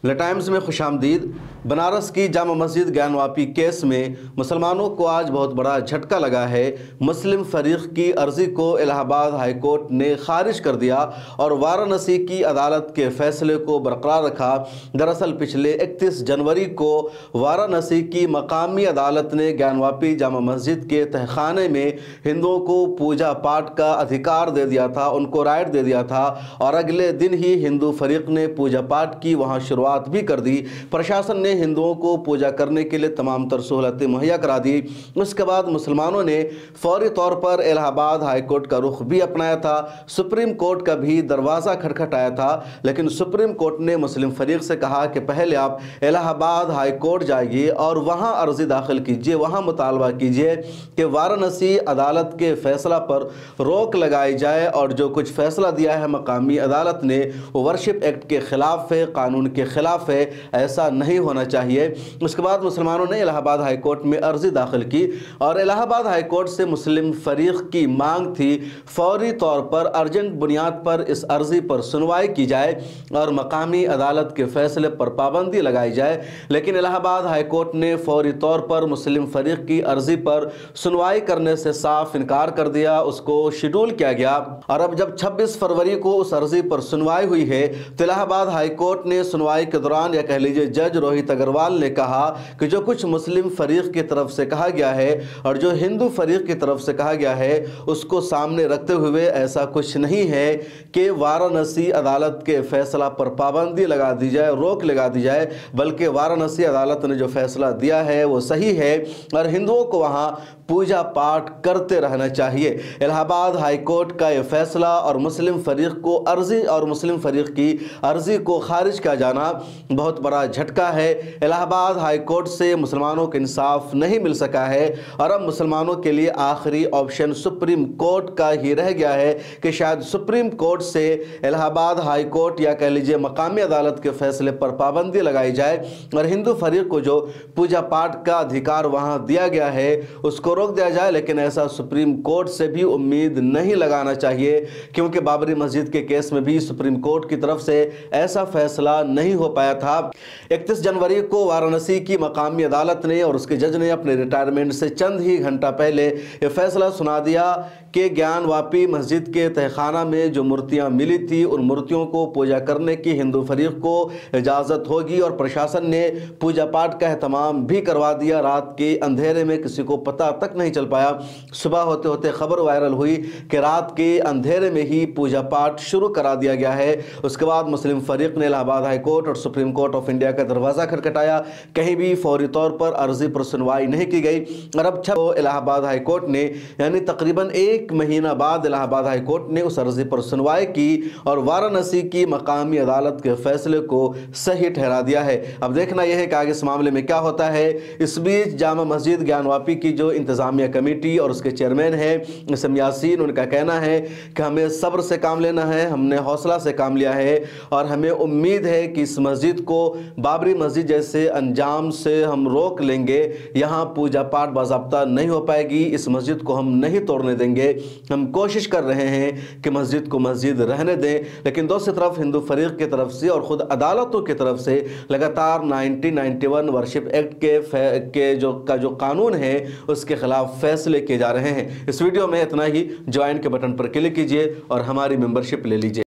Times میں خوش آمدید۔ بنارس کی جامع مسجد گیان واپی کیس میں مسلمانوں کو آج بہت بڑا جھٹکا لگا ہے۔ مسلم فریق کی عرضی کو الہ آباد ہائی کورٹ نے خارج کر دیا اور وارانسی کی عدالت کے فیصلے کو برقرار رکھا۔ دراصل پچھلے 31 جنوری کو وارانسی کی مقامی عدالت نے گیان واپی جامع مسجد کے تہخانے میں ہندوؤں کو پوجا پاٹ کا ادھیکار دے دیا تھا، ان کو رائٹ دے دیا تھا، اور اگلے دن ہی ہندو فریق نے پوجا پاٹ کی وہاں شروعات بھی کر دی۔ پرشاسن نے ہندوؤں کو پوجا کرنے کے لیے تمام تر سہولتیں مہیا کرا دی۔ اس کے بعد مسلمانوں نے فوری طور پر الہ آباد ہائی کورٹ کا رخ بھی اپنایا تھا، سپریم کورٹ کا بھی دروازہ کھٹکھٹایا تھا، لیکن سپریم کورٹ نے مسلم فریق سے کہا کہ پہلے آپ الہ آباد ہائی کورٹ جائیے اور وہاں عرضی داخل کیجیے، وہاں مطالبہ کیجیے کہ وارانسی عدالت کے فیصلہ پر روک لگائی جائے، اور جو کچھ فیصلہ دیا ہے مقامی عدالت نے وہ ورشپ ایکٹ کے خلاف ہے، قانون کے خلاف ہے، ایسا نہیں ہونا چاہیے۔ اس کے بعد مسلمانوں نے الہ آباد ہائی کورٹ میں عرضی داخل کی اور الہ آباد ہائی کورٹ سے مسلم فریق کی مانگ تھی فوری طور پر ارجنٹ بنیاد پر اس عرضی پر سنوائی کی جائے اور مقامی عدالت کے فیصلے پر پابندی لگائی جائے، لیکن الہ آباد ہائی کورٹ نے فوری طور پر مسلم فریق کی عرضی پر سنوائی کرنے سے صاف انکار کر دیا، اس کو شیڈول کیا گیا۔ اور اب جب 26 فروری کو اس عرضی پر سنوائی ہوئی ہے تو الہ آباد ہائی کورٹ نے سنوائی کے دوران یا کہہ لیجیے جج روہت اگروال نے کہا کہ جو کچھ مسلم فریق کی طرف سے کہا گیا ہے اور جو ہندو فریق کی طرف سے کہا گیا ہے اس کو سامنے رکھتے ہوئے ایسا کچھ نہیں ہے کہ وارانسی عدالت کے فیصلہ پر پابندی لگا دی جائے، روک لگا دی جائے، بلکہ وارانسی عدالت نے جو فیصلہ دیا ہے وہ صحیح ہے اور ہندوؤں کو وہاں پوجا پاٹ کرتے رہنا چاہیے۔ الہ آباد ہائی کورٹ کا یہ فیصلہ اور مسلم فریق کو عرضی اور مسلم فریق کی عرضی کو خارج کیا جانا بہت بڑا جھٹکا ہے۔ الہ آباد ہائی کورٹ سے مسلمانوں کو انصاف نہیں مل سکا ہے اور اب مسلمانوں کے لیے آخری آپشن سپریم کورٹ کا ہی رہ گیا ہے کہ شاید سپریم کورٹ سے الہ آباد ہائی کورٹ یا کہہ لیجیے مقامی عدالت کے فیصلے پر پابندی لگائی جائے اور ہندو فریق کو جو پوجا پاٹ کا ادھیکار وہاں دیا گیا ہے اس کو روک دیا جائے، لیکن ایسا سپریم کورٹ سے بھی امید نہیں لگانا چاہیے کیونکہ بابری مسجد کے کیس میں بھی سپریم کورٹ کی طرف سے ایسا فیصلہ نہیں ہو پایا تھا۔ 31 جنوری کو وارانسی کی مقامی عدالت نے اور اس کے جج نے اپنے ریٹائرمنٹ سے چند ہی گھنٹہ پہلے یہ فیصلہ سنا دیا کہ گیان واپی مسجد کے تہخانہ میں جو مورتیاں ملی تھی ان مورتیوں کو پوجا کرنے کی ہندو فریق کو اجازت ہوگی اور پرشاسن نے پوجا پاٹ کا اہتمام بھی کروا دیا۔ رات کے اندھیرے میں کسی کو پتہ تک نہیں چل پایا، صبح ہوتے ہوتے خبر وائرل ہوئی کہ رات کے اندھیرے میں ہی پوجا پاٹ شروع کرا دیا گیا ہے۔ اس کے بعد مسلم فریق نے الہ آباد ہائی کورٹ اور سپریم کورٹ آف انڈیا کا دروازہ کھٹکھٹایا، کہیں بھی فوری طور پر عرضی پر سنوائی نہیں کی گئی اور اب الہ آباد ہائی کورٹ نے یعنی تقریباً 1 مہینہ بعد الہ آباد ہائی کورٹ نے اس عرضی پر سنوائی کی اور وارانسی کی مقامی عدالت کے فیصلے کو صحیح ٹھہرا دیا ہے۔ اب دیکھنا یہ ہے کہ آگے اس معاملے میں کیا ہوتا ہے۔ اس بیچ جامع مسجد گیان واپی کی جو انتظامیہ کمیٹی اور اس کے چیئرمین ہیں اسم یاسین، ان کا کہنا ہے کہ ہمیں صبر سے کام لینا ہے، ہم نے حوصلہ سے کام لیا ہے اور ہمیں امید ہے کہ اس مسجد کو بابری مسجد جیسے انجام سے ہم روک لیں گے، یہاں پوجا پاٹ باضابطہ نہیں ہو پائے گی، اس مسجد کو ہم نہیں توڑنے دیں گے، ہم کوشش کر رہے ہیں کہ مسجد کو مسجد رہنے دیں۔ لیکن دوسری طرف ہندو فریق کی طرف سے اور خود عدالتوں کی طرف سے لگاتار 1991 ورشپ ایکٹ کے جو قانون ہے اس کے خلاف فیصلے کیے جا رہے ہیں۔ اس ویڈیو میں اتنا ہی، جوائن کے بٹن پر کلک کیجئے اور ہماری ممبرشپ لے لیجئے۔